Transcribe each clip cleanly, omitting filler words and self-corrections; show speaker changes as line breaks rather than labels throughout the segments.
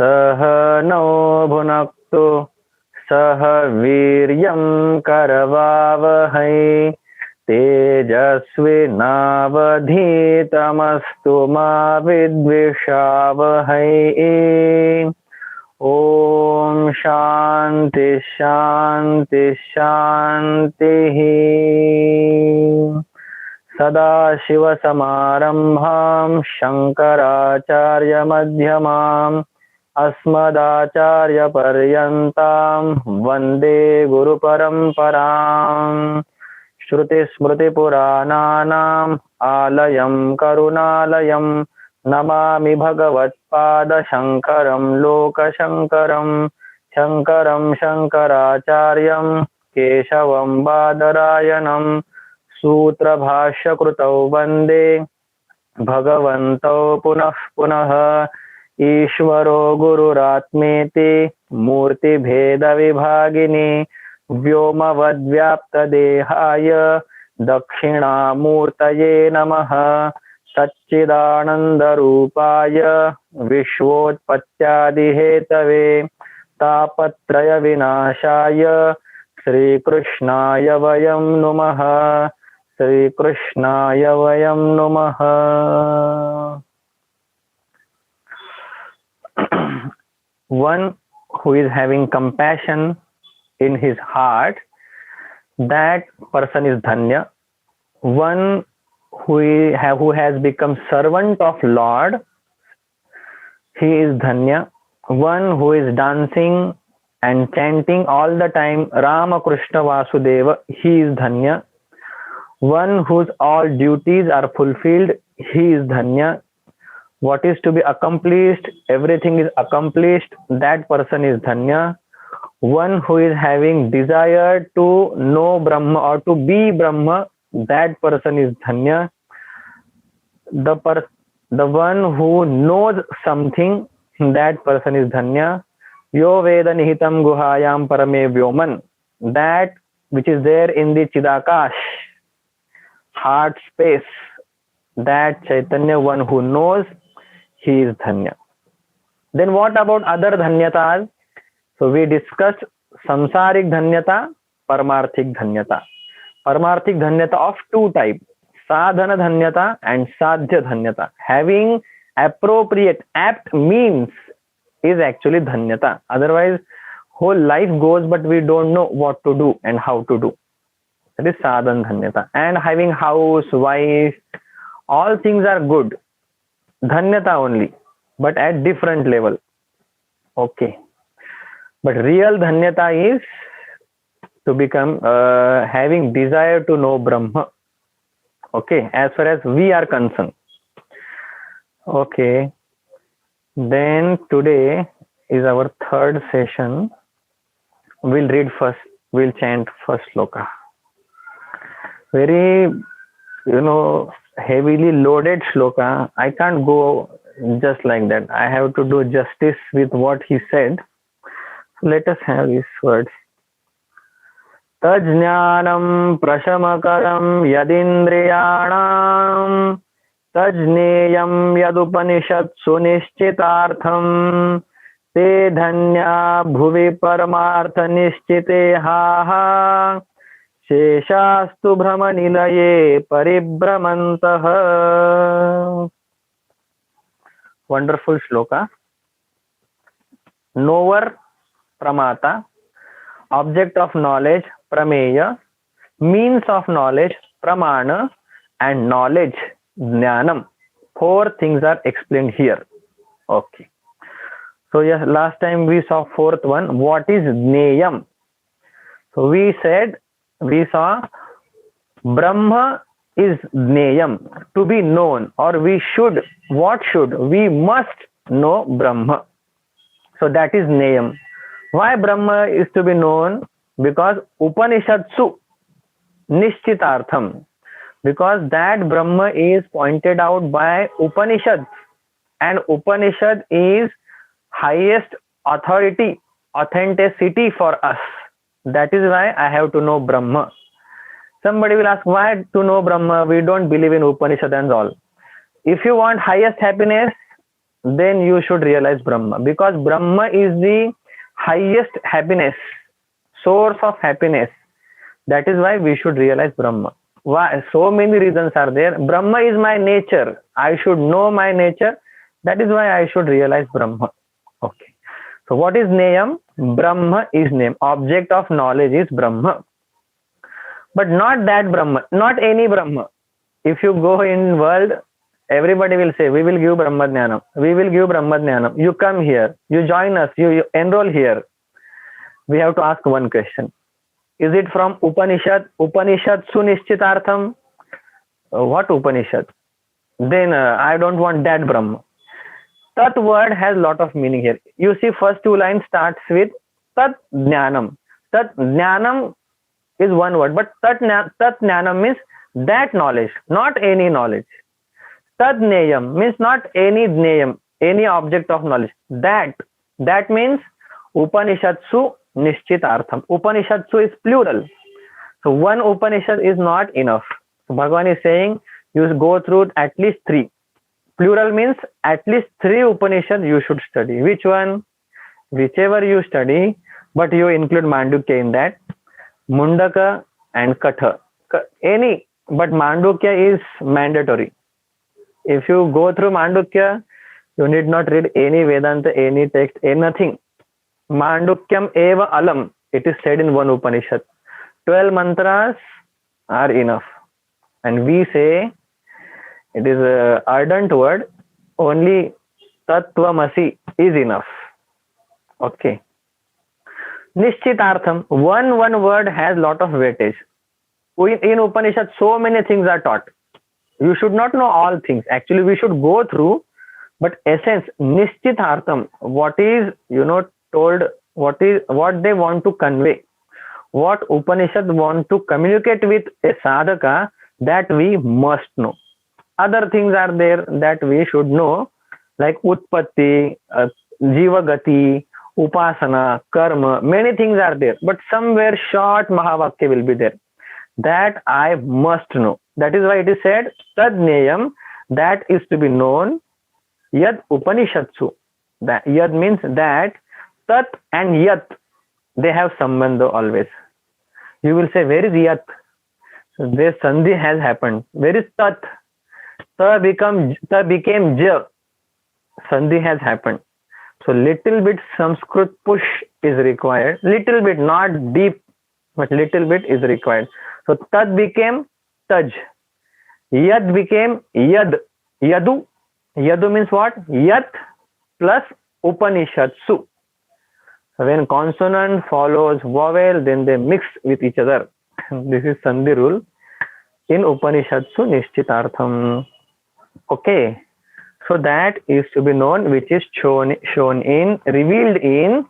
सह नौ भुनक्तु सह वीर्यं करवावहै तेजस्विनावधीतमस्तु मा विद्विषावहै। ओम शांति शांति शांतिः। सदाशिवसमारम्भां शङ्कराचार्यमध्यमाम् अस्मदाचार्यपर्यन्तां वन्दे गुरुपरम्पराम्। श्रुतिस्मृतिपुराणानाम् आलयं करुणालयं नमामि भगवत्पादशङ्करं लोकशङ्करं। शङ्करं शङ्कराचार्यं केशवं बादरायणं सूत्रभाष्यकृतौ वन्दे भगवन्तौ पुनः पुनः। ईश्वरो गुरुरात्मेति मूर्तिभेदविभागिनी व्योमवद्व्याप्तदेहाय दक्षिणामूर्तये नमः। सच्चिदानन्दरूपाय विश्वोत्पत्त्यादिहेतवे तापत्रयविनाशाय श्रीकृष्णाय वयं नुमः। श्रीकृष्णाय वयं नुमः। One who is having compassion in his heart, that person is dhanya. One who has become servant of Lord, he is dhanya. One who is dancing and chanting all the time Rama Krishna Vasudeva, he is dhanya. One whose all duties are fulfilled, he is dhanya. What is to be accomplished, everything is accomplished, that person is dhanya. One who is having desire to know Brahma or to be Brahma, that person is dhanya. The one who knows something, that person is dhanya. Yo veda nihitam guhayam parame vyoman, that which is there in the Chidakash, heart space, that Chaitanya, one who knows, he is dhanya. Then what about other dhanyatas? So we discussed samsarik dhanyata, paramarthik dhanyata. Paramarthik dhanyata of two types, sadhana dhanyata and sadhya dhanyata. Having appropriate, apt means is actually dhanyata. Otherwise, whole life goes but we don't know what to do and how to do. That is sadhana dhanyata. And having house, wife, all things are good. Dhanyata only, but at different level. Okay. But real dhanyata is to become having desire to know Brahma. Okay, as far as we are concerned. Okay. Then today is our third session. We'll read first, we'll chant first sloka. Very, heavily loaded shloka. I can't go just like that. I have to do justice with what he said. So let us have his words. Tajnanam prashamakaram yadindriyanam tajneyam yadupanishatsu nishchitartham te dhanya bhuvi paramartha nishchiteha शेषास्तु भ्रमनिलये परिभ्रमन्तः. Wonderful shloka. Knower, pramata. Object of knowledge, prameya. Means of knowledge, pramana. And knowledge, jnanam. Four things are explained here. Okay. So yes, last time we saw fourth one. What is jneyam? So we saw Brahma is Jneyam, to be known, or we must know Brahma. So that is Jneyam. Why Brahma is to be known? Because Upanishadsu Nishchitartham. Because that Brahma is pointed out by Upanishads, and Upanishad is highest authority, authenticity for us. That is why I have to know Brahma. Somebody will ask, why to know Brahma? We don't believe in Upanishad and all. If you want highest happiness, then you should realize Brahma, because Brahma is the highest happiness, source of happiness. That is why we should realize Brahma. Why? So many reasons are there. Brahma is my nature. I should know my nature. That is why I should realize Brahma. Okay. So what is Neyam? Brahma is name. Object of knowledge is Brahma. But not that Brahma, not any Brahma. If you go in world, everybody will say, we will give Brahma Jnanam. We will give Brahma Jnanam. You come here, you join us, you enroll here. We have to ask one question. Is it from Upanishad? Upanishad Sunishchitartham? What Upanishad? Then I don't want that Brahma. Tat word has lot of meaning here. You see, first two lines starts with Tat Jnanam. Tat Jnanam is one word, but Tat Jnanam means that knowledge, not any knowledge. Tad Neyam means not any Jneyam, any object of knowledge. That means Upanishatsu Nishchitartham. Upanishatsu is plural. So one Upanishad is not enough. So Bhagavan is saying you go through at least 3. Plural means at least 3 Upanishads you should study. Which one? Whichever you study, but you include Mandukya in that. Mundaka and Katha. Any, but Mandukya is mandatory. If you go through Mandukya, you need not read any Vedanta, any text, anything. Mandukyam eva alam. It is said in one Upanishad. 12 mantras are enough. And we say, it is an ardent word, only Tattvamasi is enough. Okay. Nishchitartham, one word has lot of weightage. In Upanishad, so many things are taught. You should not know all things. Actually, we should go through, but essence, Nishchitartham, what is, told, what they want to convey, what Upanishad want to communicate with a sadhaka, that we must know. Other things are there that we should know, like Utpatti, Jiva Gati, Upasana, Karma, many things are there, but somewhere short Mahavakya will be there. That I must know. That is why it is said, Tad Neyam, that is to be known, Yad Upanishatsu. That Yad means that, Tat and Yat, they have sambandha always. You will say, where is Yat? So this Sandhi has happened. Where is Tat? Ta became Ja. Sandhi has happened. So little bit Sanskrit push is required. Little bit, not deep, but little bit is required. So Tad became Taj. Yad became Yad. Yadu. Yadu means what? Yat plus Upanishadsu. So when consonant follows vowel, then they mix with each other. This is Sandhi rule in Upanishadsu Nishchitartham. Okay. So that is to be known, which is shown in, revealed in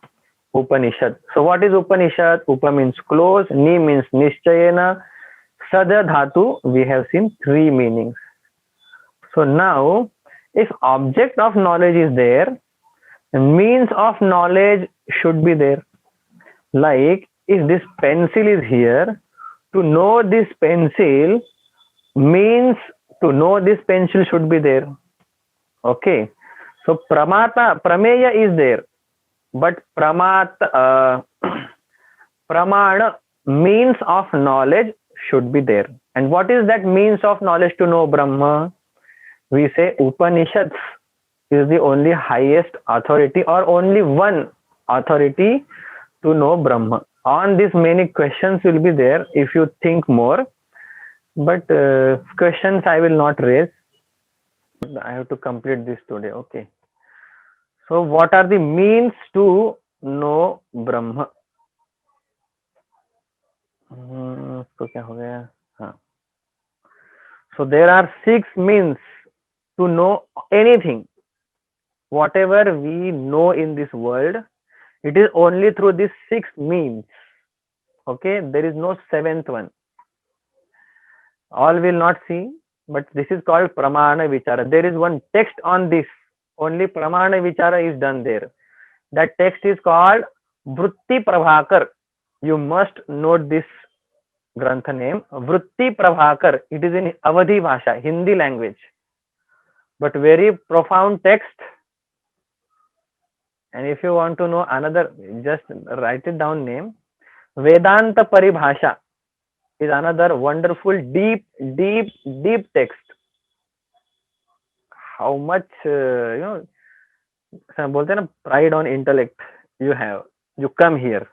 Upanishad. So what is Upanishad? Upa means close, Ni means Nishchayena, Sada Dhatu, we have seen 3 meanings. So now, if object of knowledge is there, means of knowledge should be there. Like, if this pencil is here, to know this pencil means to know this pencil should be there. Okay. So Prameya is there. But Pramana, means of knowledge should be there. And what is that means of knowledge to know Brahma? We say Upanishads is the only highest authority, or only one authority to know Brahma. On this, many questions will be there if you think more. But questions I will not raise. I have to complete this today. Okay. So what are the means to know Brahma? So क्या हो गया? हाँ. So there are 6 means to know anything. Whatever we know in this world, it is only through these 6 means. Okay, there is no 7th one. All will not see, but this is called Pramana Vichara. There is one text on this. Only Pramana Vichara is done there. That text is called Vritti Prabhakar. You must note this Grantha name. Vritti Prabhakar. It is in Awadhi Bhasha, Hindi language. But very profound text. And if you want to know another, just write it down name. Vedanta Paribhasha is another wonderful, deep text. How much, बोलते हैं ना, pride on intellect you have. You come here.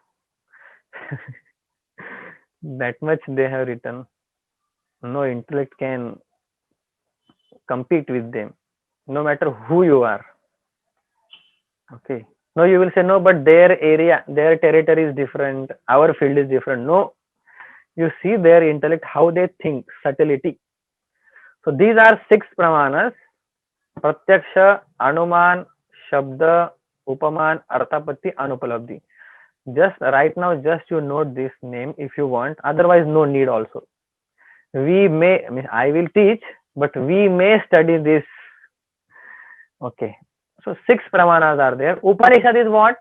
That much they have written. No intellect can compete with them, no matter who you are. Okay. No, you will say no, but their area, their territory is different. Our field is different. No, you see their intellect, how they think, subtlety. So these are 6 pramanas: Pratyaksha, Anuman, Shabda, Upaman, Arthapatti, Anupalabdhi. Just right now, just you note this name if you want. Otherwise, no need also. We may, I will teach, but we may study this. Okay. So 6 pramanas are there. Upanishad is what?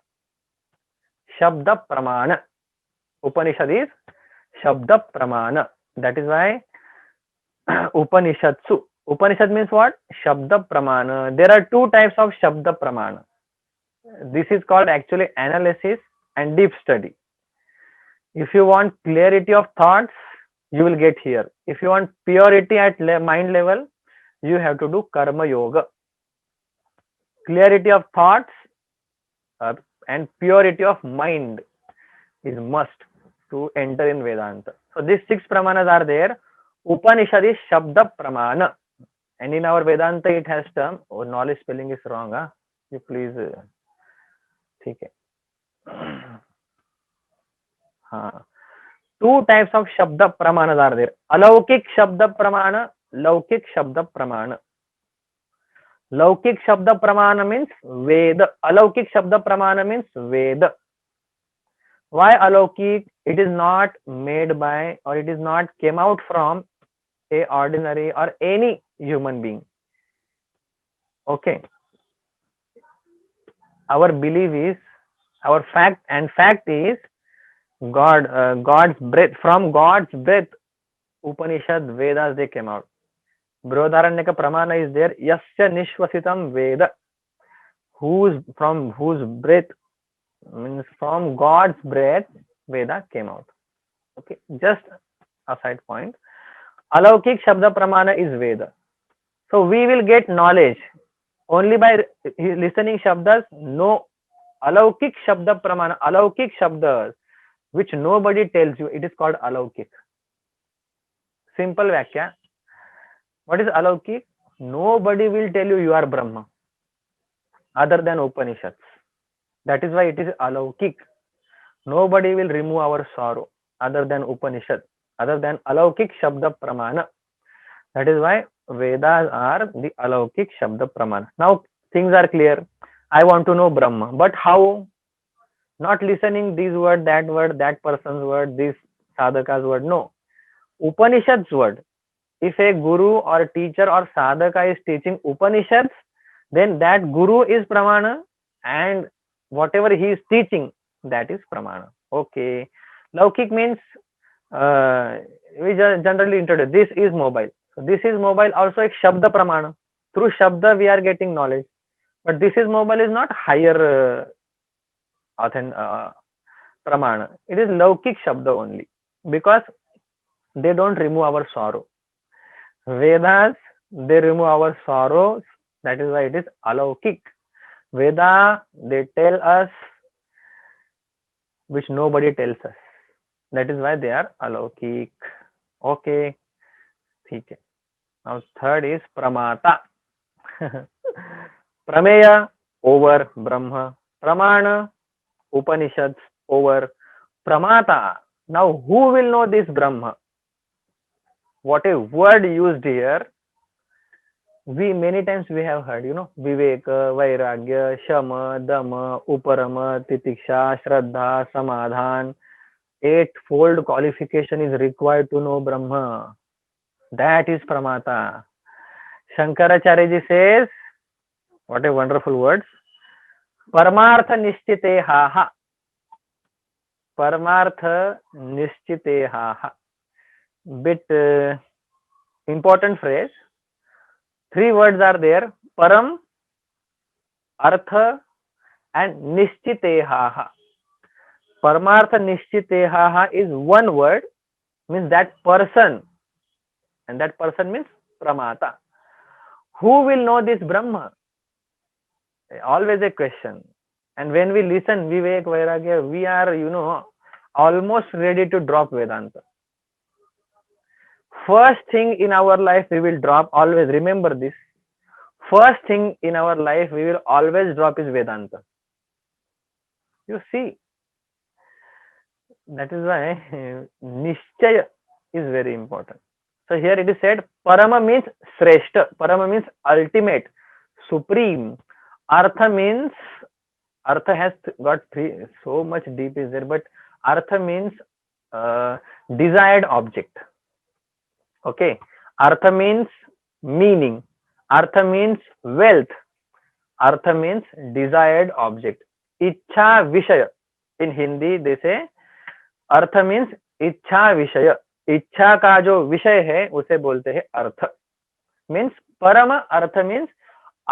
Shabda Pramana. Upanishad is Shabda Pramana. That is why Upanishadsu. Upanishad means what? Shabda Pramana. There are 2 types of Shabda Pramana. This is called actually analysis and deep study. If you want clarity of thoughts, you will get here. If you want purity at mind level, you have to do Karma Yoga. Clarity of thoughts and purity of mind is must to enter in Vedanta. So these 6 pramanas are there. Upanishad is Shabda Pramana. And in our Vedanta it has term, oh, knowledge spelling is wrong. Huh? You please, ठीक है. हाँ. 2 types of Shabda Pramanas are there. Alaukik Shabda Pramana, Laukik Shabda Pramana. Laukik Shabda Pramana means Veda. Alaukik Shabda Pramana means Veda. Why Alaukik? It is not made by, or it is not came out from a ordinary or any human being. Okay. Our belief is, our fact is God's breath, from God's breath, Upanishad, Vedas, they came out. Brihadaranyaka Pramana is there. Yasya Nishwasitam Veda. From whose breath, means from God's breath, Veda came out. Okay, just a side point. Alaukik Shabda Pramana is Veda. So we will get knowledge only by listening Shabdas. No, Alaukik Shabda Pramana, Alaukik Shabdas, which nobody tells you, it is called Alaukik. Simple Vakya. What is Alaukik? Nobody will tell you are Brahma other than Upanishads. That is why it is Alaukik. Nobody will remove our sorrow other than Upanishad, other than Alaukik Shabda Pramana. That is why Vedas are the Alaukik Shabda Pramana. Now things are clear. I want to know Brahma, but how? Not listening this word, that person's word, this sadhaka's word. No. Upanishad's word. If a guru or teacher or sadhaka is teaching Upanishads, then that guru is Pramana, and whatever he is teaching, that is Pramana. Okay. Laukik means, we generally introduce, this is mobile. So this is mobile also a Shabda Pramana. Through Shabda we are getting knowledge. But this is mobile is not higher Pramana. It is Laukik Shabda only. Because they don't remove our sorrow. Vedas, they remove our sorrows. That is why it is Alaukik. Veda, they tell us which nobody tells us. That is why they are Alaukik. Okay. Okay. Now third is Pramata. Prameya over Brahma. Pramana, Upanishads over Pramata. Now who will know this Brahma? What a word used here. We many times we have heard, Viveka, Vairagya, Shama, Dama, Uparama, Titiksha, Shraddha, Samadhan. 8-fold qualification is required to know Brahma. That is Pramata. Shankaracharya ji says, what a wonderful words. Paramartha Nishchitehaha. Paramartha Nishchitehaha. Bit important phrase. 3 words are there. Param, Artha and Nishchitehaha. Paramartha Nishchitehaha is one word, means that person, and that person means Pramata. Who will know this Brahma? Always a question. And when we listen Vivek Vairagya, we are, almost ready to drop Vedanta. First thing in our life we will drop, always remember this. First thing in our life we will always drop is Vedanta. You see, that is why Nishchaya is very important. So here it is said, Parama means Sreshta. Parama means ultimate, supreme. Artha means, Artha has got three, so much deep is there, but Artha means desired object. Okay. Artha means meaning. Artha means wealth. Artha means desired object. Ichha Vishaya. In Hindi they say earth means इच्छा विषय. इच्छा का जो विषय है उसे बोलते हैं अर्थ. मीन्स परम अर्थ means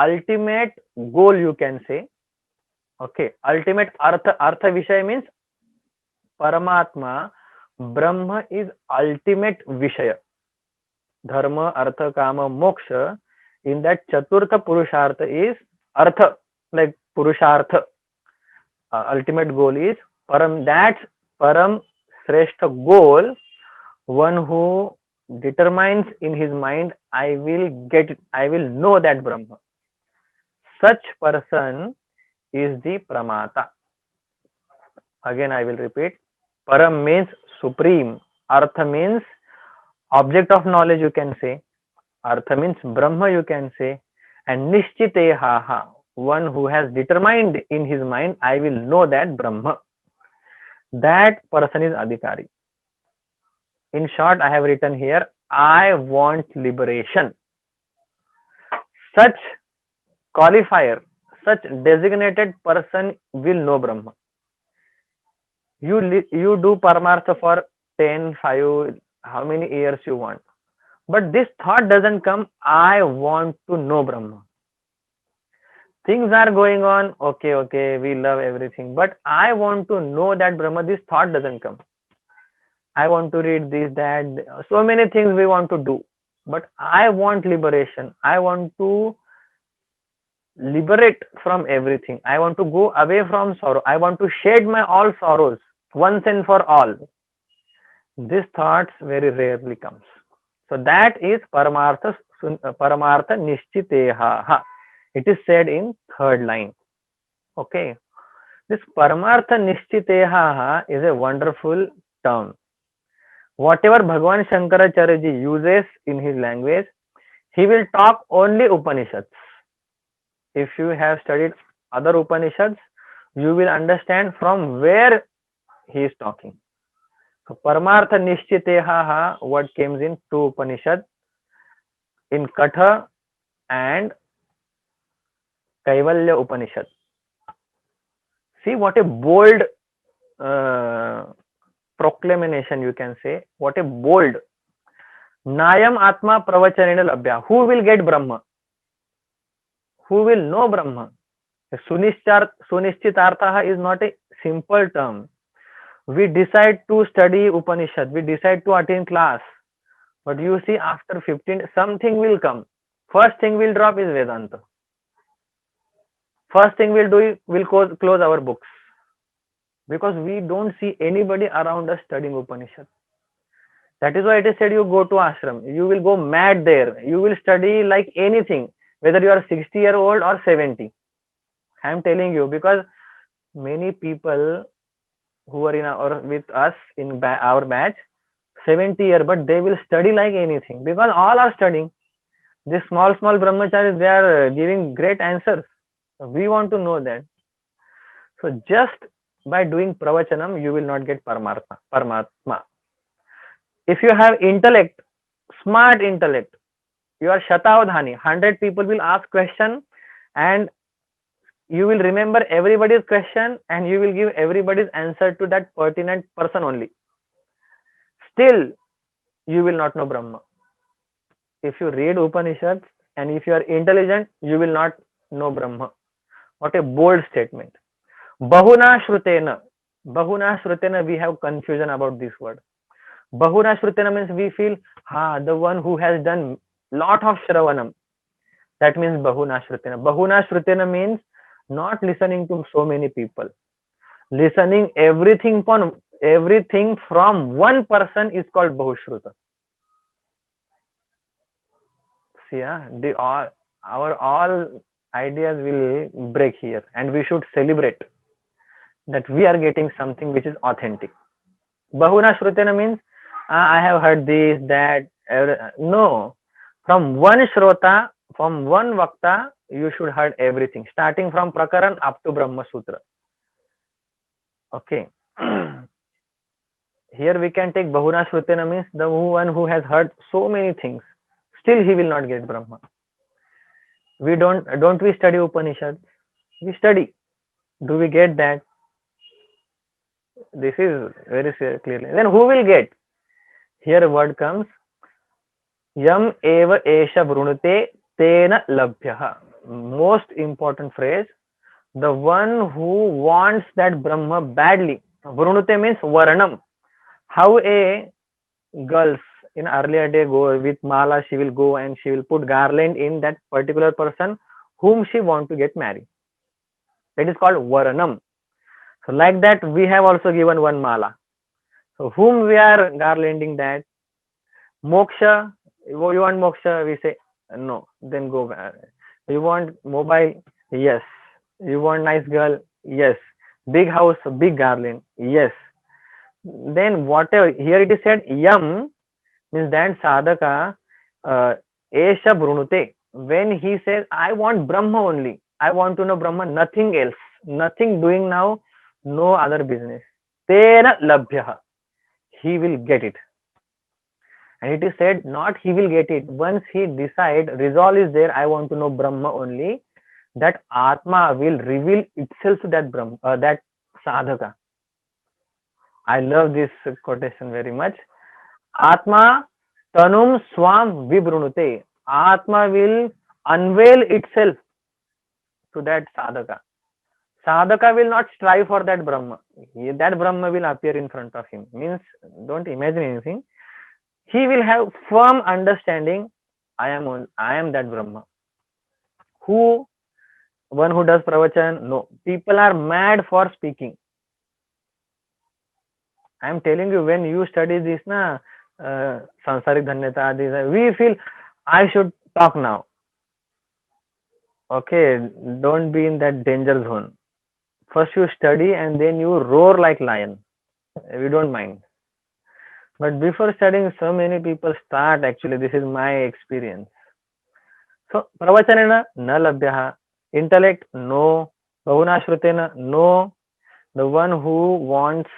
ultimate goal you can say. Okay, ultimate अर्थ, अर्थ विषय मीन्स परमात्मा, ब्रह्म इज अल्टीमेट विषय. धर्म अर्थ काम मोक्ष, in that chaturtha purushartha is artha, like purushartha. Ultimate goal is param. That's param shrestha goal. One who determines in his mind, I will know that Brahma. Such person is the Pramata. Again I will repeat. Param means supreme. Artha means object of knowledge, you can say. Artha means Brahma, you can say. And Nishchitehaha, one who has determined in his mind, I will know that Brahma. That person is Adhikari. In short, I have written here, I want liberation. Such qualifier, such designated person will know Brahma. You do Paramartha for 10, 5, how many years you want. But this thought doesn't come, I want to know Brahma. Things are going on, okay, we love everything. But I want to know that Brahma, this thought doesn't come. I want to read this, that, so many things we want to do. But I want liberation. I want to liberate from everything. I want to go away from sorrow. I want to shed my all sorrows once and for all. This thoughts very rarely comes. So that is Paramartha Nishchitehaha. It is said in third line. Okay. This Paramartha Nishchitehaha is a wonderful term. Whatever Bhagavan Shankaracharya ji uses in his language, he will talk only Upanishads. If you have studied other Upanishads, you will understand from where he is talking. So Paramartha Nishchitehaha, what comes in two Upanishads, in Katha and Kaivalya Upanishad. See what a bold proclamation, you can say. What a bold. Nayam Atma Pravachanena Labhya. Who will get Brahma? Who will know Brahma? Sunishchitartha is not a simple term. We decide to study Upanishad. We decide to attend class. But you see, after 15, something will come. First thing we'll drop is Vedanta. First thing we'll do, we'll close our books. Because we don't see anybody around us studying Upanishad. That is why it is said, you go to ashram. You will go mad there. You will study like anything. Whether you are 60-year-old or 70. I am telling you, because many people who are in our, with us in our batch, 70 years, but they will study like anything, because all are studying. These small brahmacharis, they are giving great answers. We want to know that. So just by doing pravachanam, you will not get Paramatma. If you have intellect, smart intellect, you are Shatavadhani, 100 people will ask question and you will remember everybody's question and you will give everybody's answer to that pertinent person only. Still, you will not know Brahma. If you read Upanishads and if you are intelligent, you will not know Brahma. What a bold statement. Bahuna Shrutena. Bahuna Shrutena, we have confusion about this word. Bahuna Shrutena means we feel, the one who has done lot of Shravanam. That means Bahuna Shrutena. Bahuna Shrutena means not listening to so many people. Listening everything from one person is called Bahushruta. See, our all ideas will break here, and we should celebrate that we are getting something which is authentic. Bahuna Shrutena means I have heard this, that. No, from one Shrota, from one Vakta, you should heard everything, starting from Prakaran up to Brahma Sutra. Okay. Here we can take Bahuna Shrutena means the one who has heard so many things, still he will not get Brahma. We don't we study Upanishads? We study. Do we get that? This is very clearly. Then who will get? Here word comes Yam eva esha vrunute tena labhyah. Most important phrase. The one who wants that Brahma badly. Vrunute means varanam. How a girls in earlier day go with mala, she will go and she will put garland in that particular person whom she want to get married. That is called varanam. So like that we have also given one mala. So whom we are garlanding that? Moksha. You want moksha? We say no. Then go. You want mobile? Yes. You want nice girl? Yes. Big house, big garland? Yes. Then whatever here it is said yam means that sadhaka esha brunute. When he says I want Brahma only, I want to know Brahma, nothing else, nothing doing now, no other business. Tena labhyah, he will get it. And it is said not he will get it. Once he decide, resolve is there, I want to know Brahma only, that Atma will reveal itself to that Brahma, that sadhaka. I love this quotation very much. Atma tanum swam vibrunute. Atma will unveil itself to that sadhaka. Sadhaka will not strive for that Brahma. That Brahma will appear in front of him. Means, don't imagine anything. He will have firm understanding. I am that Brahma. Who? One who does pravachan? No. People are mad for speaking. I am telling you, when you study this, sansarik dhanyata, we feel I should talk now. Okay, don't be in that danger zone. First you study and then you roar like lion. We don't mind. But before studying, so many people start, actually, this is my experience. So, pravachanena na labhyaha. Intellect, no. Bahuna shrutena, no. The one who wants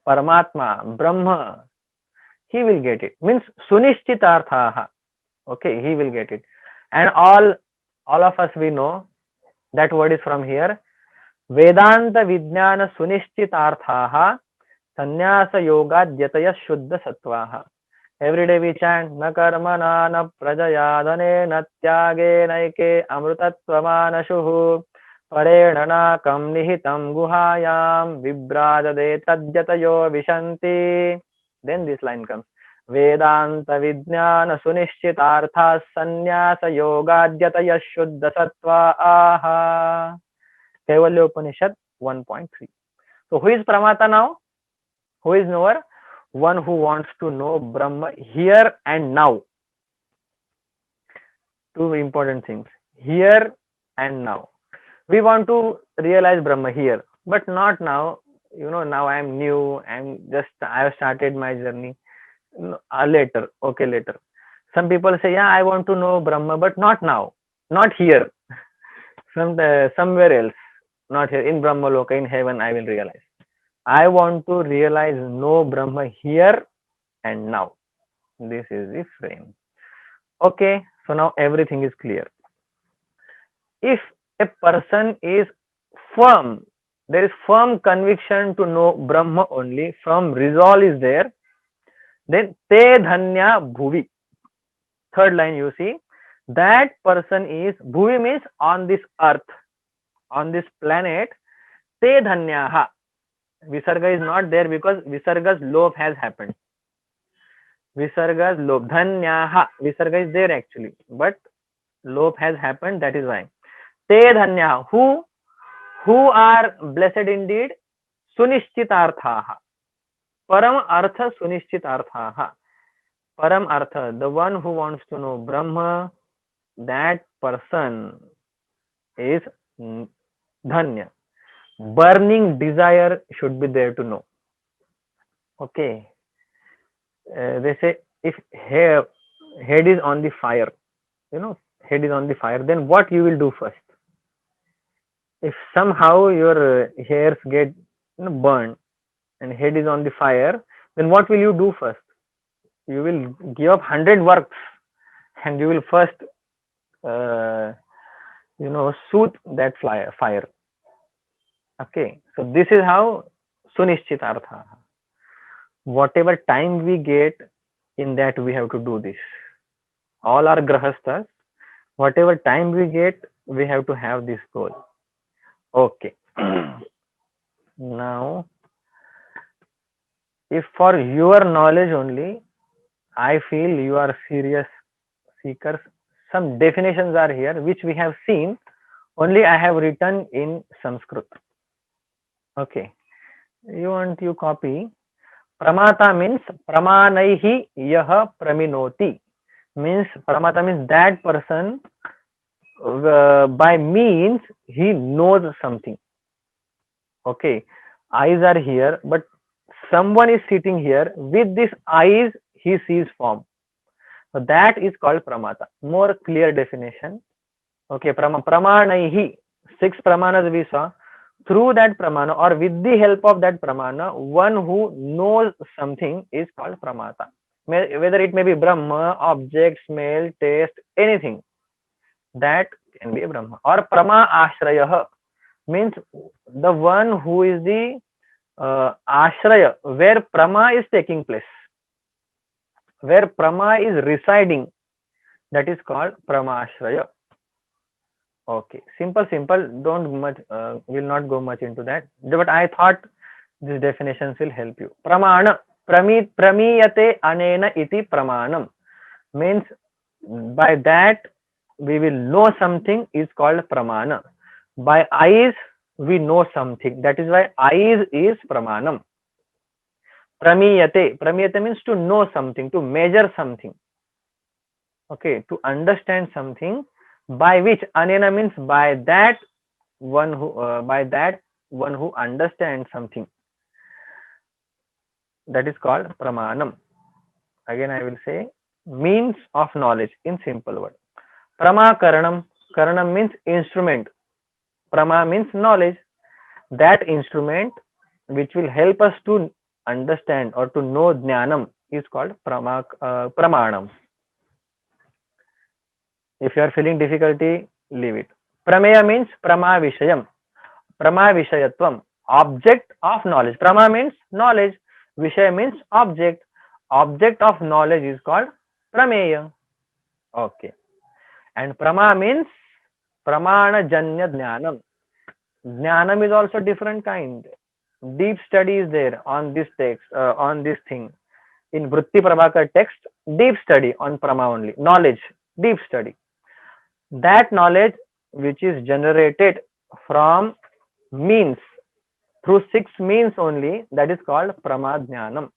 Paramatma, Brahma, he will get it. Means sunishchitarthaha. Okay, he will get it. And all of us, we know that word is from here. Vedanta Vijnana Sunishchitarthaha Sannyasa Yogadyataya Shuddha Sattvaha. Every day we chant Na Karmana Na Prajayadane Na Tyage Naike Amrutatvamana Parena Kam Nihitam Guhayam Vibradade Tadyatayo Vishanti. Then this line comes. Vedanta Vijnana Sunishchitartha Sannyasa Yogadyataya Shuddha Sattva Aha. Kaivalya Upanishad 1.3. So who is Pramata now? Who is knower? One who wants to know Brahma here and now. Two important things. Here and now. We want to realize Brahma here, but not now. Now I am new. I have started my journey. Later. Okay, later. Some people say, yeah, I want to know Brahma, but not now. Not here. Somewhere else. Not here. In Brahma Loka, in heaven, I will realize. I want to realize no Brahma here and now. This is the frame. Okay, so now everything is clear. If a person is firm, there is firm conviction to know Brahma only, firm resolve is there, then te dhanya bhuvi. Third line you see, that person is, bhuvi means on this earth. on this planet, te dhanyaha. Visarga is not there because Visarga's lop has happened. Visarga's lop, dhanyaha. Visarga is there actually, but lop has happened. That is why. Te dhanyaha. Who are blessed indeed? Sunishchitarthaha. Param artha sunishchitarthaha. Param artha, the one who wants to know Brahma, that person is dhanya. Burning desire should be there to know. Okay. They say if head is on the fire, head is on the fire, then what you will do first? If somehow your hairs get burned and head is on the fire, then what will you do first? You will give up 100 works and you will first soothe that fire. Okay, so this is how sunishchitartha. Whatever time we get, in that we have to do this. All our grahasthas, whatever time we get, we have to have this goal. Okay. Now, if for your knowledge only, I feel you are serious seekers, some definitions are here which we have seen, only I have written in Sanskrit. Okay, you copy. Pramata means pramanaihi yah praminoti, means pramata means that person by means he knows something. Okay, eyes are here, but someone is sitting here, with this eyes he sees form. So that is called pramata. More clear definition. Okay, pramanaihi, 6 pramanas we saw. Through that pramana or with the help of that pramana, one who knows something is called pramata. Whether it may be Brahma, object, smell, taste, anything, that can be a Brahma. Or prama ashrayah means the one who is the ashraya, where prama is taking place, where prama is residing, that is called prama ashraya. Okay, simple. Don't much, will not go much into that. But I thought these definitions will help you. Pramana, pramiyate anena iti pramanam, means by that we will know something is called pramana. By eyes we know something. That is why eyes is pramanam. Pramiyate means to know something, to measure something. Okay, to understand something. By which anena means by that one who understands something, that is called pramanam. Again I will say, means of knowledge in simple word. Karanam means instrument. Prama means knowledge. That instrument which will help us to understand or to know jnanam is called pramanam. If you are feeling difficulty, leave it. Prameya means prama vishayam. Prama vishayatvam, object of knowledge. Prama means knowledge. Vishaya means object. Object of knowledge is called prameya. Okay. And prama means pramana janya jnanam. Jnanam is also different kind. Deep study is there on this text, on this thing. In Vritti Prabhakar text, deep study on prama only. Knowledge, deep study. That knowledge which is generated from means, through 6 means only, that is called pramadhnanam.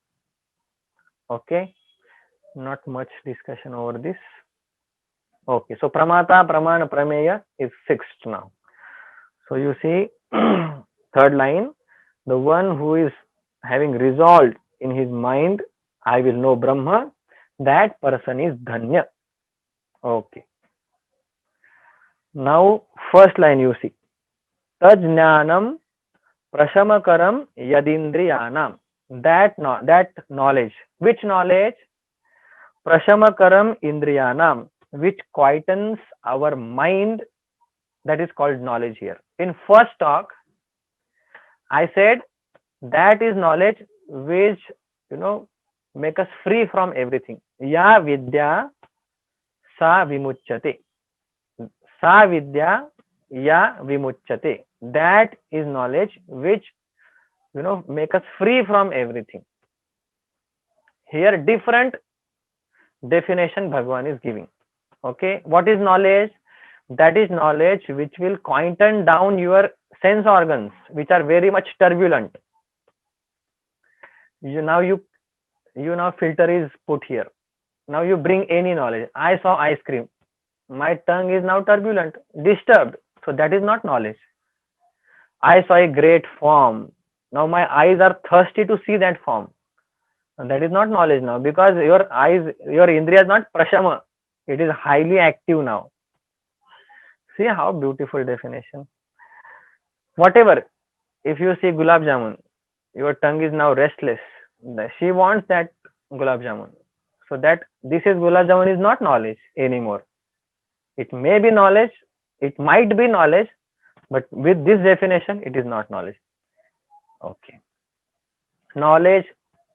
Okay, not much discussion over this. Okay, so pramata, pramana, prameya is fixed now. So you see, third line, the one who is having resolved in his mind, I will know Brahma, that person is dhanya. Okay. Now, first line you see, tajnanam prashamakaram yadindriyanam. That knowledge. Which knowledge? Prashamakaram indriyanam, which quietens our mind. That is called knowledge here. In first talk, I said that is knowledge which make us free from everything. Ya vidya sa vimuchyate. Sa vidya ya vimuchyate. That is knowledge which make us free from everything. Here different definition Bhagwan is giving. Okay, what is knowledge? That is knowledge which will quieten down your sense organs, which are very much turbulent. You now filter is put here. Now you bring any knowledge. I saw ice cream. My tongue is now turbulent, disturbed. So that is not knowledge. I saw a great form. Now my eyes are thirsty to see that form. And that is not knowledge now, because your eyes, your indriya is not prashama. It is highly active now. See how beautiful definition. Whatever, if you see gulab jamun, your tongue is now restless. She wants that gulab jamun. So that this is gulab jamun is not knowledge anymore. It may be knowledge, it might be knowledge, but with this definition, it is not knowledge. Okay. Knowledge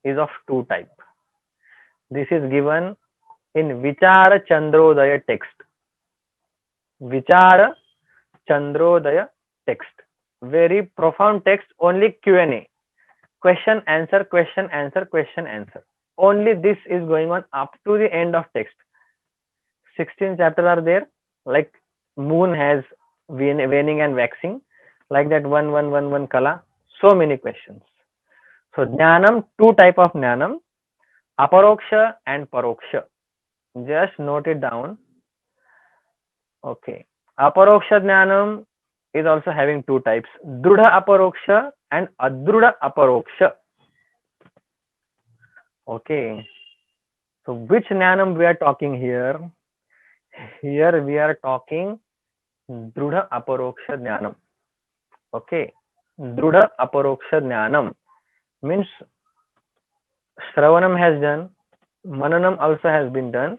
is of two types. This is given in Vichara Chandrodaya text. Vichara Chandrodaya text. Very profound text, only Q&A. Question, answer, question, answer, question, answer. Only this is going on up to the end of text. 16 chapters are there, like moon has waning and waxing, like that one kala. So many questions. So jnanam, two type of jnanam, aparoksha and paroksha. Just note it down. Okay. Aparoksha jnanam is also having two types, drudha aparoksha and adruda aparoksha. Okay. So which jnanam we are talking here? Here we are talking drudha aparoksha jnanam. Okay. Drudha aparoksha jnanam means Shravanam has done, Mananam also has been done,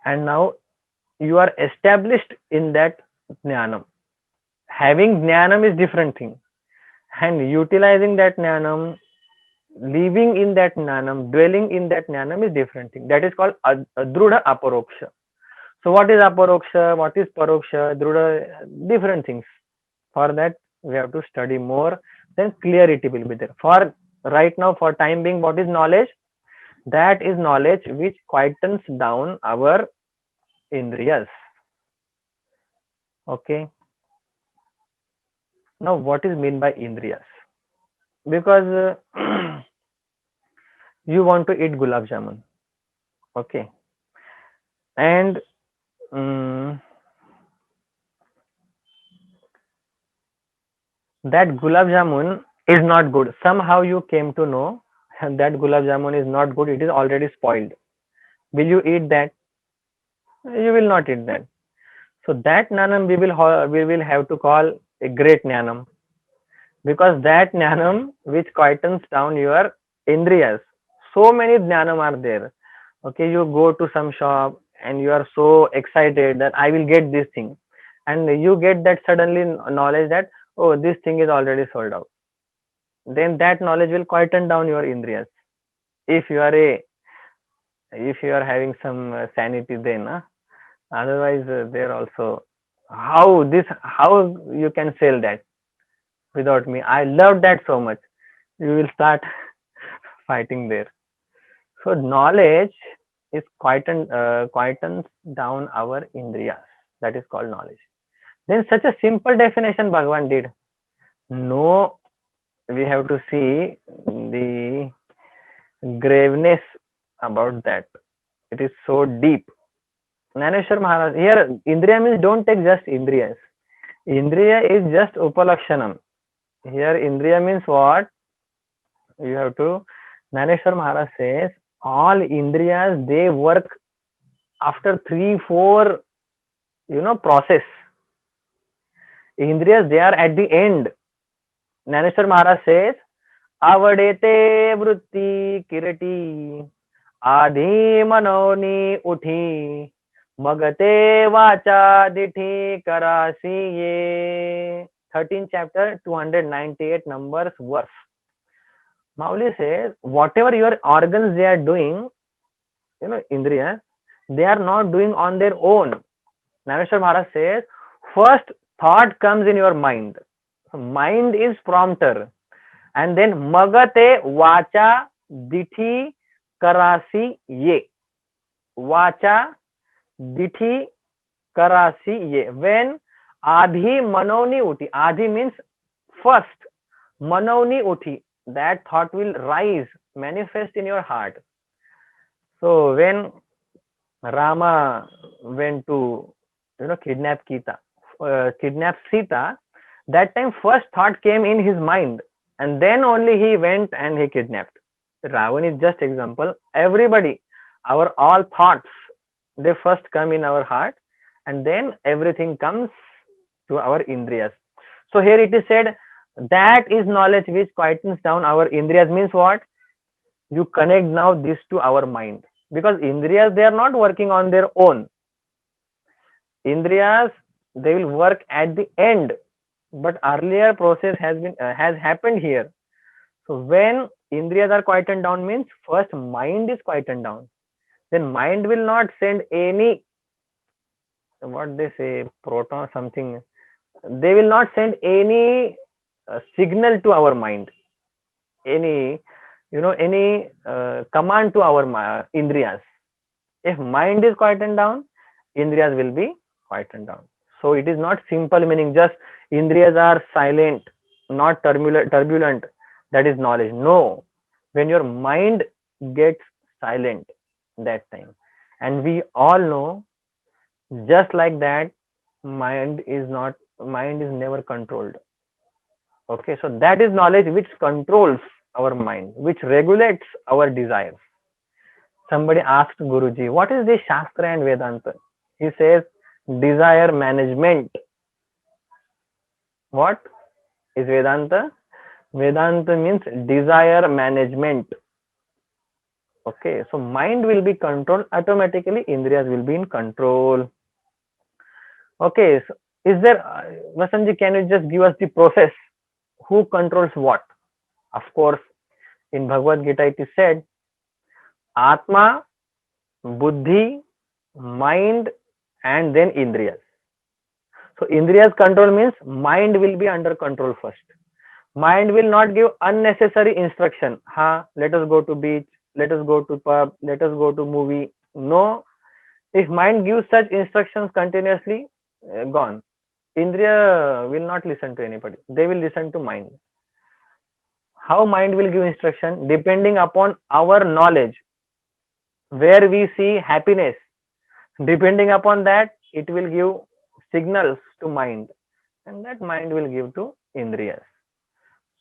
and now you are established in that Jnanam. Having Jnanam is different thing, and utilizing that Jnanam, living in that Jnanam, dwelling in that Jnanam is different thing. That is called Drudha Aparoksha. So what is Aparoksha? What is Paroksha? Drudha, different things. For that, we have to study more, then clarity will be there. For right now, for time being, what is knowledge? That is knowledge which quietens down our indriyas. Okay. Now, what is mean by indriyas? Because you want to eat gulab jamun. Okay. And that gulab jamun is not good. Somehow you came to know that gulab jamun is not good. It is already spoiled. Will you eat that? You will not eat that. So that jnanam we will have to call a great jnanam, because that jnanam which quietens down your indriyas. So many jnanam are there. Okay, you go to some shop and you are so excited that I will get this thing, and you get that suddenly knowledge that, oh, this thing is already sold out. Then that knowledge will quieten down your indriyas. If you are having some sanity, then otherwise there also, how you can sell that without me? I love that so much. You will start fighting there. So knowledge is quietens down our indriyas. That is called knowledge. Then such a simple definition Bhagavan did. No, we have to see the graveness about that. It is so deep. Naneshwar Maharaj, here Indriya means don't take just Indriyas. Indriya is just Upalakshanam. Here Indriya means what? You have to, Naneshwar Maharaj says, all Indriyas, they work after 3-4, process. Indriyas, they are at the end. Naneshwar Maharaj says, Avadete vritti kirati, Adhi manoni uthi, Magate vacha dithi karasi ye. 13th chapter, 298 numbers verse. Mauli says, whatever your organs they are doing, Indriya, they are not doing on their own. Naneshwar Maharaj says, first thought comes in your mind. So mind is prompter. And then magate vacha dithi karasi ye. Vacha dithi karasi ye. When adhi manoni uti. Adhi means first. Manoni uti. That thought will rise, manifest in your heart. So when Rama went to, kidnap kidnap Sita, that time first thought came in his mind, and then only he went and he kidnapped. Ravan is just example. Everybody, our all thoughts, they first come in our heart, and then everything comes to our indriyas. So here it is said that is knowledge which quietens down our indriyas. Means what? You connect now this to our mind, because indriyas, they are not working on their own. Indriyas, they will work at the end, but earlier process has happened here. So when indriyas are quietened down means first mind is quietened down, then mind will not send any, what they say, proton something, they will not send any signal to our mind, any any command to our indriyas. If mind is quietened down, indriyas will be quietened down. So it is not simple meaning just indriyas are silent, not turbulent, that is knowledge. No, when your mind gets silent, that time. And we all know, just like that, mind is never controlled. Okay, so that is knowledge which controls our mind, which regulates our desires. Somebody asked Guruji, what is this Shastra and Vedanta? He says, desire management. What is Vedanta? Vedanta means desire management. Okay, so mind will be controlled, automatically indriyas will be in control. Okay, so is there, Vasanji, can you just give us the process? Who controls what? Of course, in Bhagavad Gita it is said, Atma, Buddhi, mind, and then Indriyas. So Indriyas control means mind will be under control first. Mind will not give unnecessary instruction. Let us go to beach, let us go to pub, let us go to movie. No, if mind gives such instructions continuously, gone. Indriya will not listen to anybody. They will listen to mind. How mind will give instruction? Depending upon our knowledge. Where we see happiness, depending upon that, it will give signals to mind, and that mind will give to Indriyas.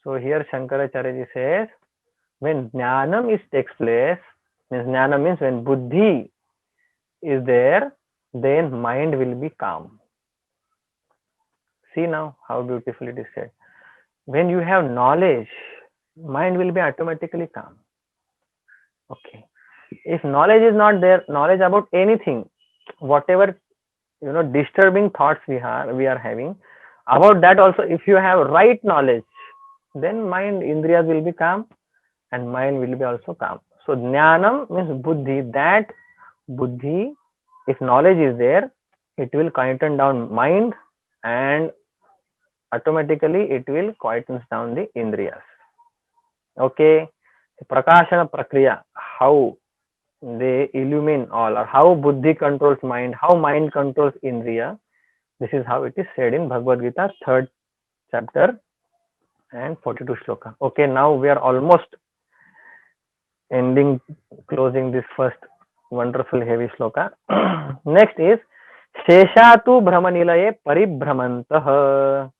So here Shankaracharya says, when Jnanam takes place, means Jnana means when Buddhi is there, then mind will be calm. See now how beautifully it is said. When you have knowledge, mind will be automatically calm. Okay. If knowledge is not there, knowledge about anything, whatever disturbing thoughts we are having, about that also, if you have right knowledge, then mind, indriyas will be calm and mind will be also calm. So jnanam means buddhi. That buddhi, if knowledge is there, it will quieten down mind and automatically it will quietens down the indriyas. Okay. Prakashana prakriya, how they illumine all, or how buddhi controls mind, how mind controls indriya. This is how it is said in Bhagavad Gita, 3rd chapter and 42 shloka. Okay, now we are almost closing this first wonderful heavy shloka. Next is Sheshatu Brahmanilaye Paribhramantah.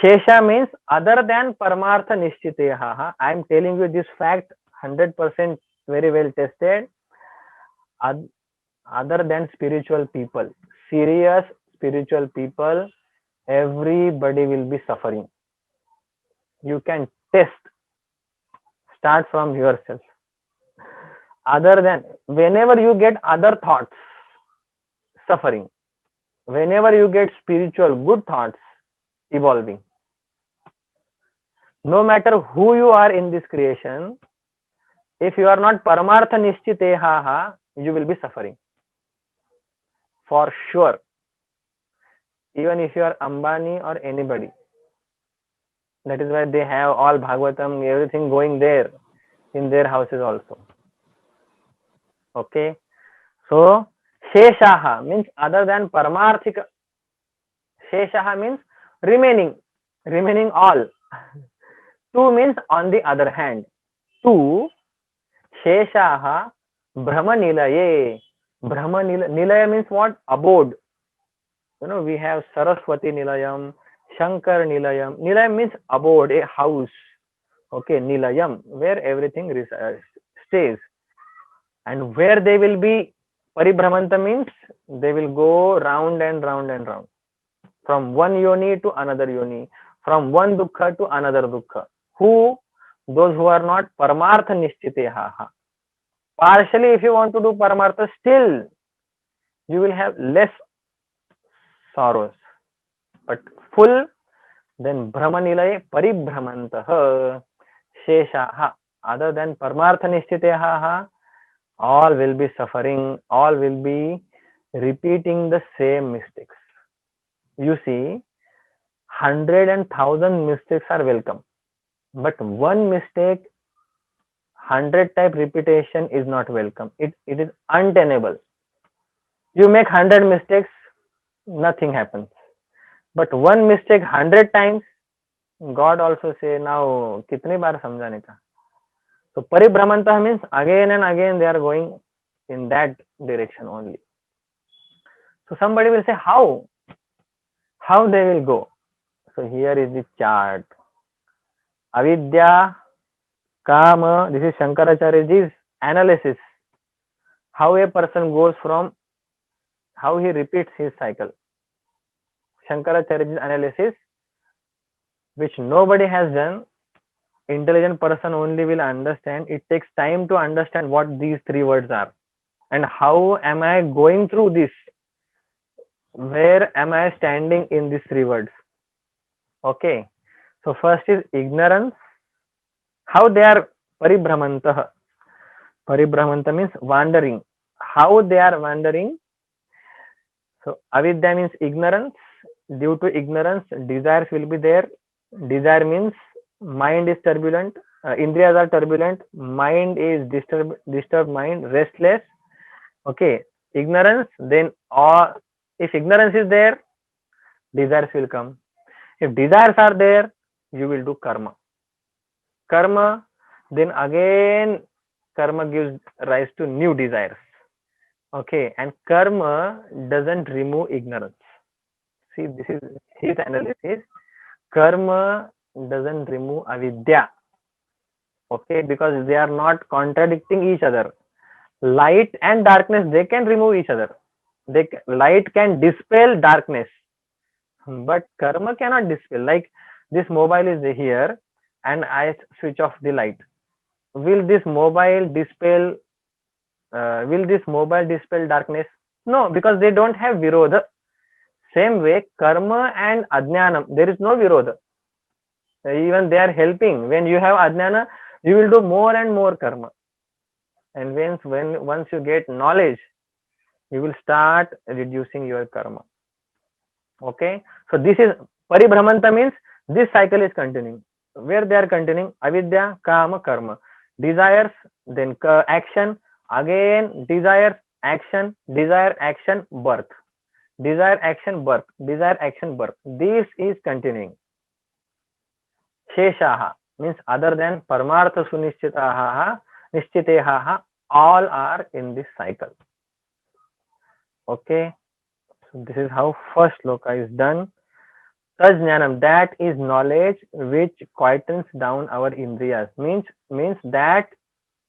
Shesha means other than Paramartha Nishchiteha. I am telling you this fact, 100% very well tested. Other than spiritual people, serious spiritual people, everybody will be suffering. You can test, start from yourself. Other than, whenever you get other thoughts, suffering. Whenever you get spiritual good thoughts, evolving. No matter who you are in this creation, if you are not Paramartha Nishchiteha, you will be suffering. For sure. even if you are Ambani or anybody. That is why they have all Bhagavatam, everything going there in their houses also. Okay. So Sheshaha means other than Paramarthika. Sheshaha means remaining, remaining all. Two means on the other hand. Two, Sheshaha Brahmanilaye. Nilaya means what? Abode. You know, we have Saraswati Nilayam, Shankar Nilayam. Nilayam means abode, a house. Okay, Nilayam, where everything stays. And where they will be, Paribhramanta means they will go round and round and round. From one yoni to another yoni, from one dukkha to another dukkha. Who? Those who are not Paramartha Nishtiteha. Partially, if you want to do Paramartha, still you will have less sorrows. But full, then Brahmanilaya Paribhramantaha Sheshaha. Other than Paramartha Nishtiteha, all will be suffering, all will be repeating the same mistakes. You see, 100 and 1,000 mistakes are welcome, but one mistake, 100 type repetition is not welcome. It is untenable. You make 100 mistakes, nothing happens. But one mistake 100 times, God also say, now kitni baar samjhane ka. So Paribhramanta means again and again they are going in that direction only. So somebody will say, how? How they will go? So here is the chart. Avidya, Kama, this is Shankaracharyaji's analysis. How a person goes from, how he repeats his cycle. Shankaracharyaji's analysis, which nobody has done. Intelligent person only will understand. It takes time to understand what these three words are. And how am I going through this? Where am I standing in these three words? Okay. So first is ignorance. How they are paribhramantah. Paribhramanta means wandering. How they are wandering? So avidya means ignorance. Due to ignorance, desires will be there. Desire means mind is turbulent. Indriyas are turbulent. Mind is disturbed mind, restless. Okay. Ignorance, then if ignorance is there, desires will come. If desires are there, you will do karma. Karma, then again karma gives rise to new desires. Okay, and karma doesn't remove ignorance. See, this is his analysis. Karma doesn't remove avidya. Okay, because they are not contradicting each other. Light and darkness, they can remove each other. Light can dispel darkness, but karma cannot dispel. Like this mobile is here and I switch off the light. Will this mobile dispel darkness? No, because they don't have virodha. Same way, karma and ajnanam, there is no virodha. Even they are helping. When you have ajnana, you will do more and more karma. And once you get knowledge, you will start reducing your karma. Okay, so this is paribhramanta means this cycle is continuing. Where they are continuing? Avidya, kama, karma. Desires, then action, again desires, action, desire, action, birth. Desire, action, birth. Desire, action, birth. This is continuing. Sheshaha means other than Paramartha Sunishchitaha, Nishchiteha, all are in this cycle. Okay, so this is how first sloka is done. Tajnanam, that is knowledge which quietens down our indriyas. Means that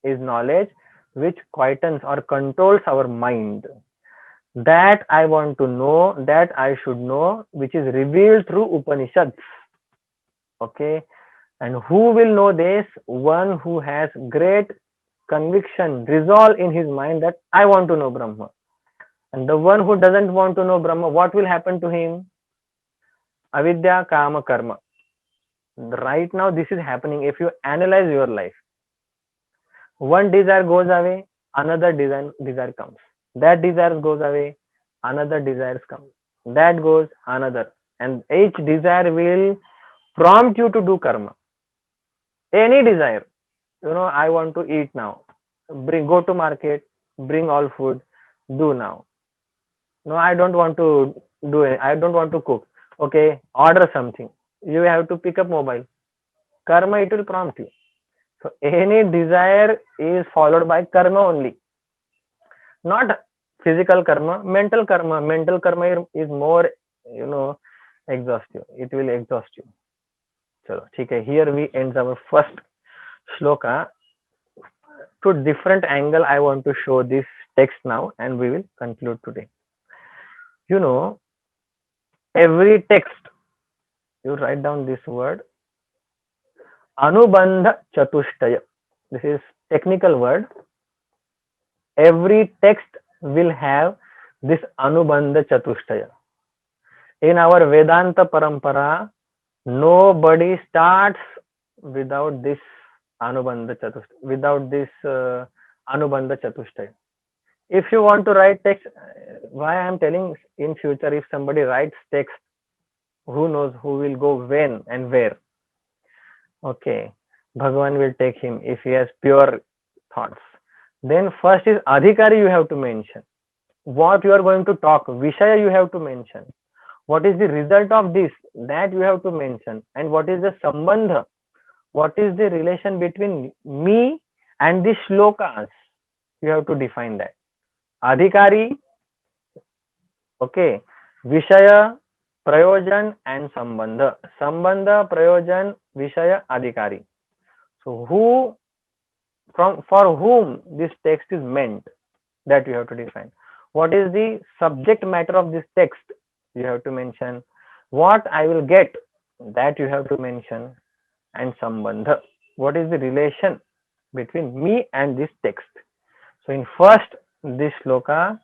is knowledge which quietens or controls our mind. That I want to know, that I should know, which is revealed through Upanishads. Okay, and who will know this? One who has great conviction, resolve in his mind that I want to know Brahma. And the one who doesn't want to know Brahma, what will happen to him? Avidya, kama, karma. Right now this is happening. If you analyze your life, one desire goes away, another desire comes. That desire goes away, another desire comes. that goes another, and each desire will prompt you to do karma. Any desire, I want to eat now, go to market, bring all food, do now. No, I don't want to do it, I don't want to cook. Okay, order something, you have to pick up mobile, karma, it will prompt you. So any desire is followed by karma only, not physical karma. Mental karma is more, you know exhaustive, it will exhaust you. Chalo, ठीक है, here we end our first shloka. To different angle I want to show this text now, and we will conclude today. you know every text, you write down this word, anubandha chatushtaya. This is technical word. Every text will have this anubandha chatushtaya. In our Vedanta parampara, nobody starts without this anubandha chatushtaya, without this anubandha chatushtaya. If you want to write text, why I am telling, in future if somebody writes text, who knows who will go when and where. Okay, Bhagavan will take him if he has pure thoughts. Then first is adhikari, you have to mention what you are going to talk, vishaya you have to mention, what is the result of this, that you have to mention, and what is the sambandha, what is the relation between me and the shlokas, you have to define that. Adhikari, okay, vishaya, prayojan, and sambandha. Sambandha, prayojan, vishaya, adhikari. So who, for whom this text is meant, that you have to define. What is the subject matter of this text, you have to mention. What I will get, that you have to mention. And sambandha, what is the relation between me and this text. So in first this shloka,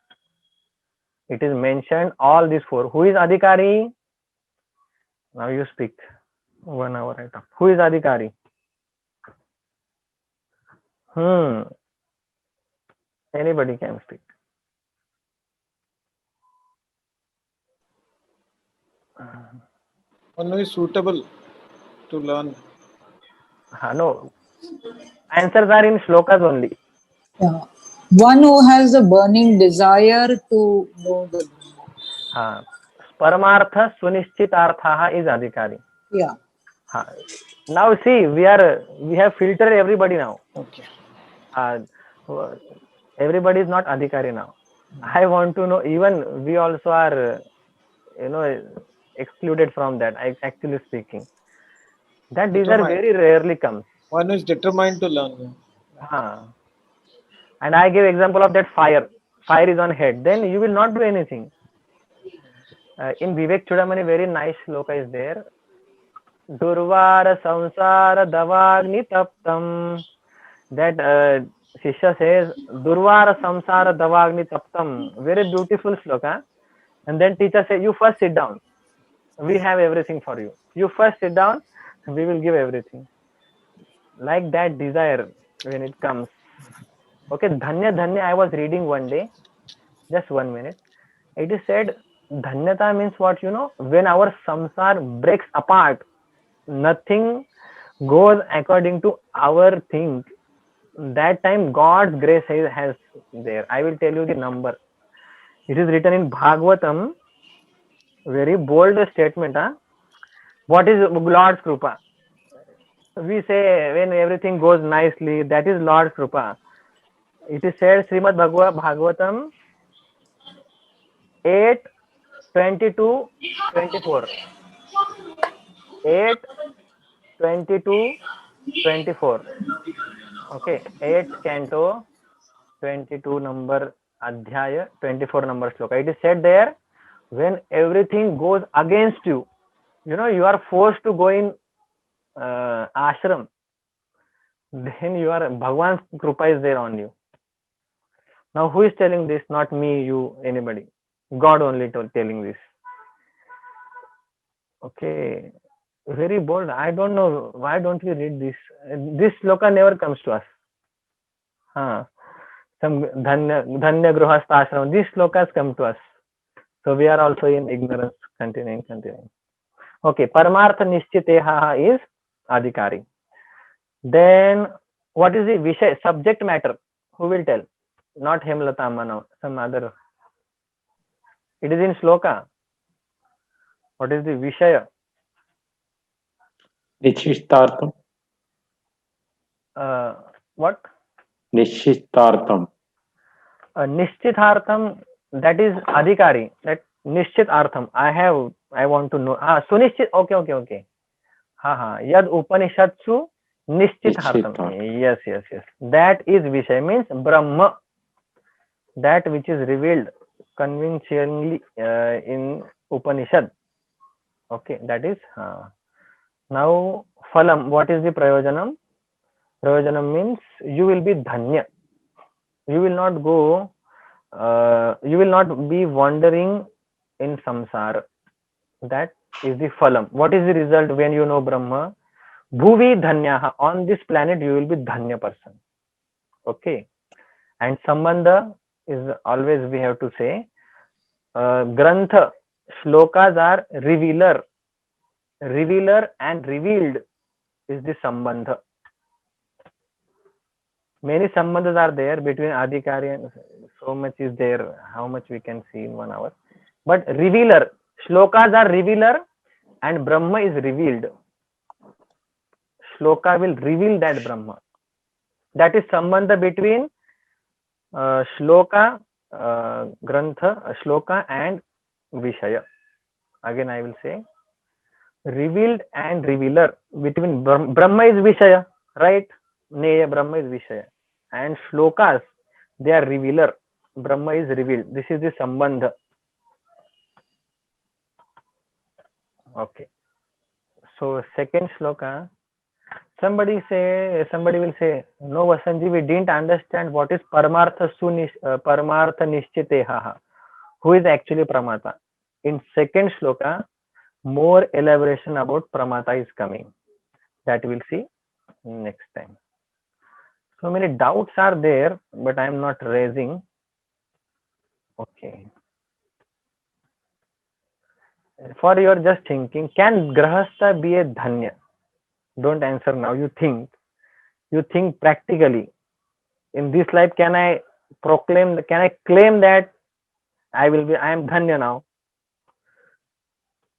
it is mentioned all these four. Who is adhikari? Now you speak. 1 hour I talk. Who is adhikari? Anybody can speak.
One who is suitable to learn.
No. Answers are in shlokas only.
Yeah. One who has a burning desire to know the Brahma.
Paramartha Sunishchitartha is adhikari.
Yeah.
Now see, we have filtered everybody now.
Okay.
Everybody is not adhikari now. I want to know, even we also are, excluded from that. Actually speaking, that desire very rarely comes.
One who is determined to learn.
And I give example of that fire. Fire is on head. Then you will not do anything. In Vivek Chudamani, very nice shloka is there. Durvara samsara davagni taptam. That Shishya says, Durvara samsara davagni taptam. Very beautiful shloka. And then teacher says, you first sit down. We have everything for you. You first sit down, we will give everything. Like that desire when it comes. Okay, Dhanya Dhanya, I was reading one day, just 1 minute. It is said, Dhanyata means what, when our samsar breaks apart, nothing goes according to our thing. That time God's grace has there. I will tell you the number. It is written in Bhagavatam, very bold statement. What is Lord's Krupa? We say when everything goes nicely, that is Lord's Krupa. It is said, Srimad Bhagavatam 8, 22, 24. 8, 22, 24. Okay, 8 canto, 22 number adhyaya, 24 number shloka. It is said there, when everything goes against you, you are forced to go in ashram, then Bhagwan's Krupa is there on you. Now who is telling this? Not me, you, anybody. God only telling this. Okay, very bold. I don't know, why don't we read this? This shloka never comes to us. Some Dhanya Gruhastha Ashram. These shlokas come to us. So we are also in ignorance. Continuing. Okay, Paramartha Nishchiteha is Adhikari. Then what is the Vishay, subject matter? Who will tell? Not Hemlata Amma now, some other. It is in Shloka. What is the Vishaya?
Nishishtartham.
What?
Nishishtartham.
Nishchithartham, that is Adhikari. That Nishchit Artham. I want to know. Sunishchit. Okay. Yad Upanishatsu Nishchithartham. Yes. That is Vishay, means Brahma. That which is revealed convincingly in Upanishad. Okay, that is. Now, Phalam. What is the Prayojanam? Prayojanam means you will be Dhanya. You will not go, you will not be wandering in samsara. That is the phalam. What is the result when you know Brahma? Bhuvi dhanyaha. On this planet, you will be dhanya person. Okay. And sambandha is always we have to say. Grantha, shlokas are revealer. Revealer and revealed is the sambandha. Many sambandhas are there between Adhikari and so much is there, how much we can see in 1 hour. But revealer, shlokas are revealer and Brahma is revealed. Shloka will reveal that Brahma. That is sambandha between shloka, grantha, shloka and Vishaya. Again I will say, revealed and revealer. Between Brahma is Vishaya, right? Neya, Brahma is Vishaya. And shlokas, they are revealer. Brahma is revealed. This is the sambandha. Okay. So second shloka, somebody will say, no Vasanji, we didn't understand what is Paramartha Nishchiteha. Who is actually Pramata? In second shloka, more elaboration about Pramata is coming. That we'll see next time. So many doubts are there, but I am not raising. Okay. For your just thinking, can Grahastha be a Dhanya? Don't answer now. You think practically. In this life, can I claim that I am Dhanya now?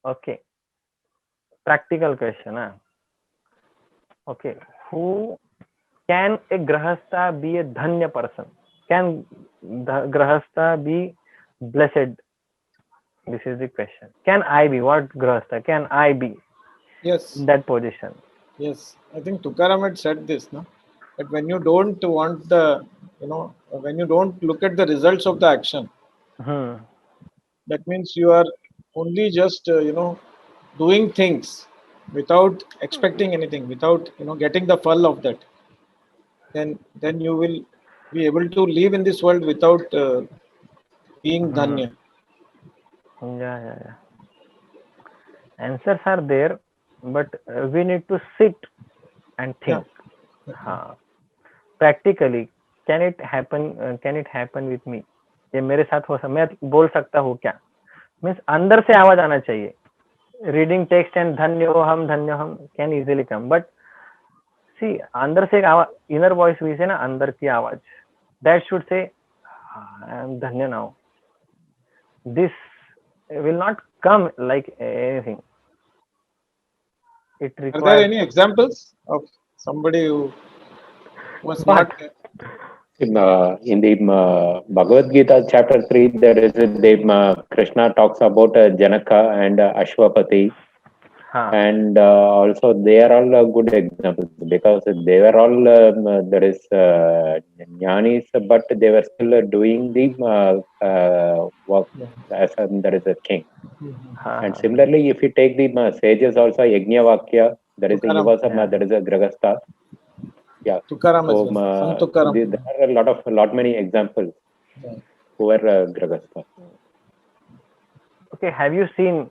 Okay. Practical question. Okay. Who can a Grahastha be a Dhanya person? Can the Grahastha be blessed? This is the question. Can I be? What Grahastha? Can I be
Yes.
in that position?
Yes. I think Tukaram had said this, no? That when you don't want the, when you don't look at the results of the action,
that
means you are only just, doing things without expecting anything, without, getting the fall of that. Then you will be able to live in this world without being Dhanya.
Yeah. Answers are there, but we need to sit and think. Practically, can it happen? Can it happen with me? ये मेरे साथ हो सकता, मैं बोल सकता हूँ क्या? Means अंदर से आवाज आना चाहिए. Reading text and धन्य हो हम can easily come, but see अंदर से एक आवाज, inner voice भी से ना, अंदर की आवाज, that should say I am धन्य now. This will not come like anything. It requires.
Are there any examples of somebody who was not?
In the Bhagavad Gita chapter 3, there is Krishna talks about Janaka and Ashwapati. And also they are all good examples because they were all there is jnanis, but they were still doing the work as there is a king. And similarly, if you take the sages also, Yajna-Vakya, there is there is a Grahastha. Yeah.
Tukaram
so, there are lot many examples who were Grahastha.
Okay, have you seen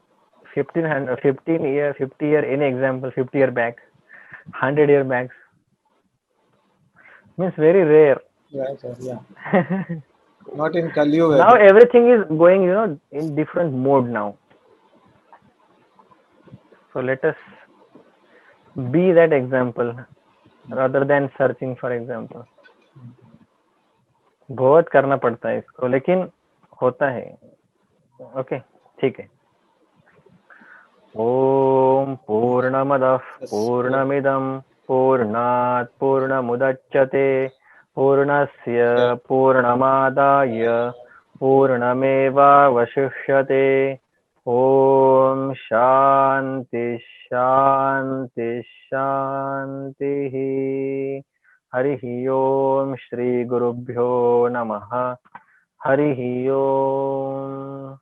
50 year, any example, 50 year back, 100 year back? Means very rare.
Yeah. Not in Kali Yuga.
Now everything is going, in different mode now. So let us be that example rather than searching for example. बहुत करना पड़ता है इसको, लेकिन होता है. Okay, ठीक है. ओम पूर्णमदः पूर्णमिदं पूर्णात् पूर्णमुदच्यते पूर्णस्य पूर्णमादाय पूर्णमेवावशिष्यते. ओम शांति शांति शांतिः. हरिः ओम श्री गुरुभ्यो नमः. हरिः ओम.